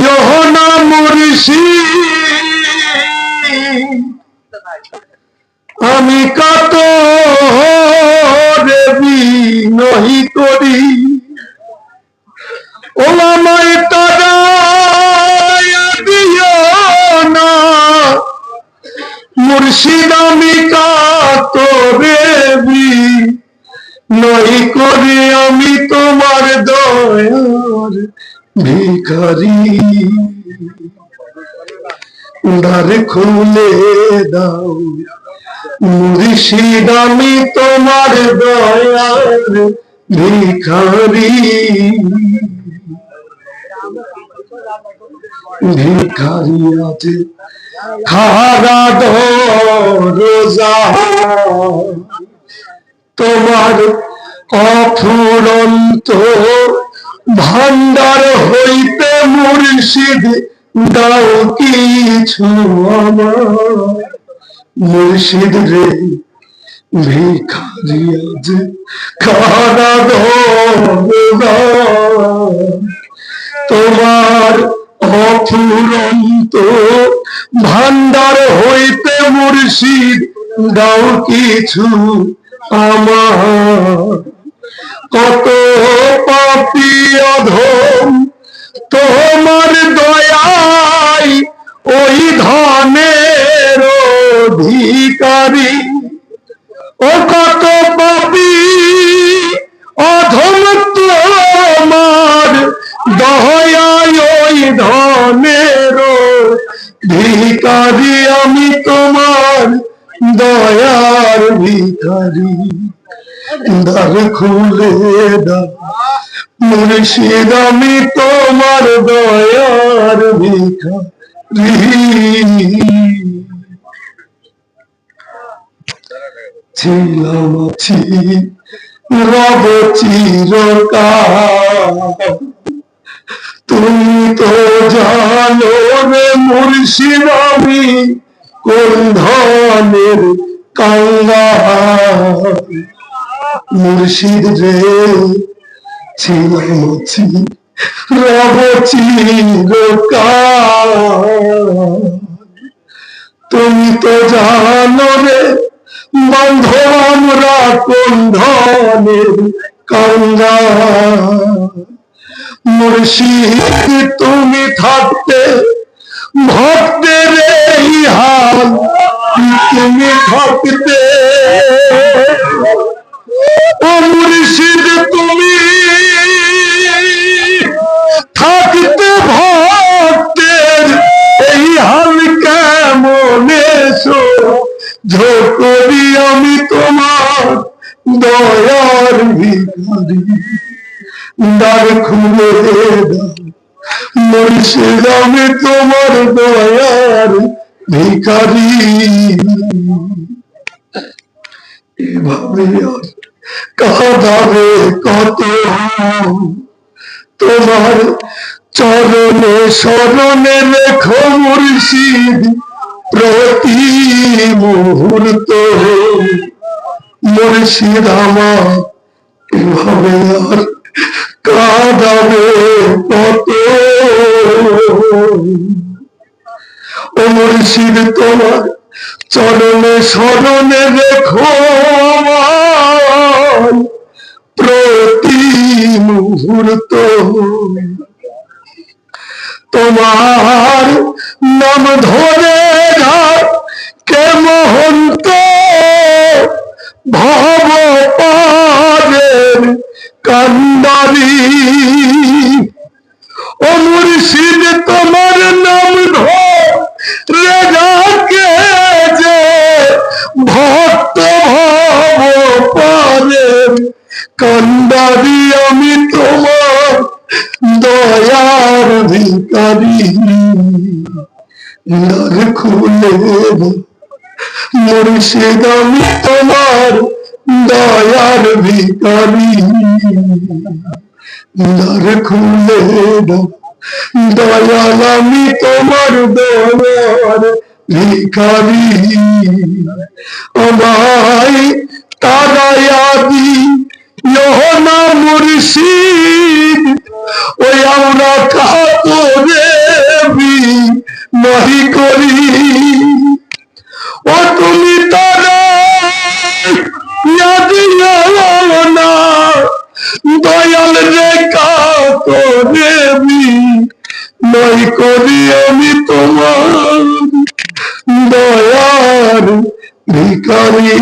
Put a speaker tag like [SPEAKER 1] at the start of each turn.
[SPEAKER 1] ইহনা মুর্শিদ আমি কত দেবী নহি করি ও আমায় তারা দিও না মুর্শিদ আমি কত দেবী নহি করি আমি তোমার দয়ার ভিখারি দ্বার খুলে দাও মুর্শিদ আমি তোমার দয়ার ভিখারি ভিখারি আছে খারা রোজা তোমার অফুরন্ত ভান্ডার হইতে মুর্শিদ দাও কিছু আমার মুর্শিদ রে ভিখারি আজ খারা তোমার অফুরন্ত ভান্ডার হইতে মুর্শিদ দাও কিছু আমার কত পাপী অধম তোমার দয়ায় ওই ধনের অধিকারী ও কত পাপী অধম তোমার দয়ায় ওই ধনের ভিখারি আমি তোমার দয়ার ভিখারি দ্বার খুলে দাও মুর্শিদ আমি তোমার দয়ার ভিখারি ছিলাম আছি রব চিরকাল তুমি তো জানো রে মুর্শিদ আমি কোন ধনের কাঙ্গাল মুর্শিদ রে ছিলাম আছি রব চিরকাল তুমি তো জানো রে বান্ধব আমরা কোন ধনের কাঙ্গাল মুর্শিদ তুমি থাকতে ভক্তের এই হাল তুমি থাকতে ও মুর্শিদ তুমি থাকতে ভক্তের এই হাল কেমন ঝোঁকরি আমি তোমার দয়ার ভিখারি দ্বার খুলে দাও মুর্শিদ আমি তোমার দয়ার ভিখারি এভাবে কাঁদাবে কত তোমার চরণে শরণে লেখো মুর্শিদ প্রতি মুহূর্ত মুর্শিদ আমার এভাবে আর কাঁদাবে কত ও মুর্শিদ তোমার চরণে শরণে রেখো প্রতি মুহূর্ত তোমার নাম ধরে কে মহন্ত ভব পারের কান্ডারি ও মুর্শিদ তোমার নাম ধরে যাকে যে ভক্ত ভব পারের কান্ডারি আমি তোমার দয়ার ভিখারি দ্বার খুলে মুর্শিদ আমি তোমার দয়ার ভিখারি দ্বার খুলে দয়াল আমি তোমার দয়ার ভিখারি আমায় তারায়া দি ইহনা মুর্শিদ ওই আমরা কাতরে নহি করি। ও তুমি তারা না দয়াল রে কাতরে নহি করি আমি তোমার দয়ার ভিখারি।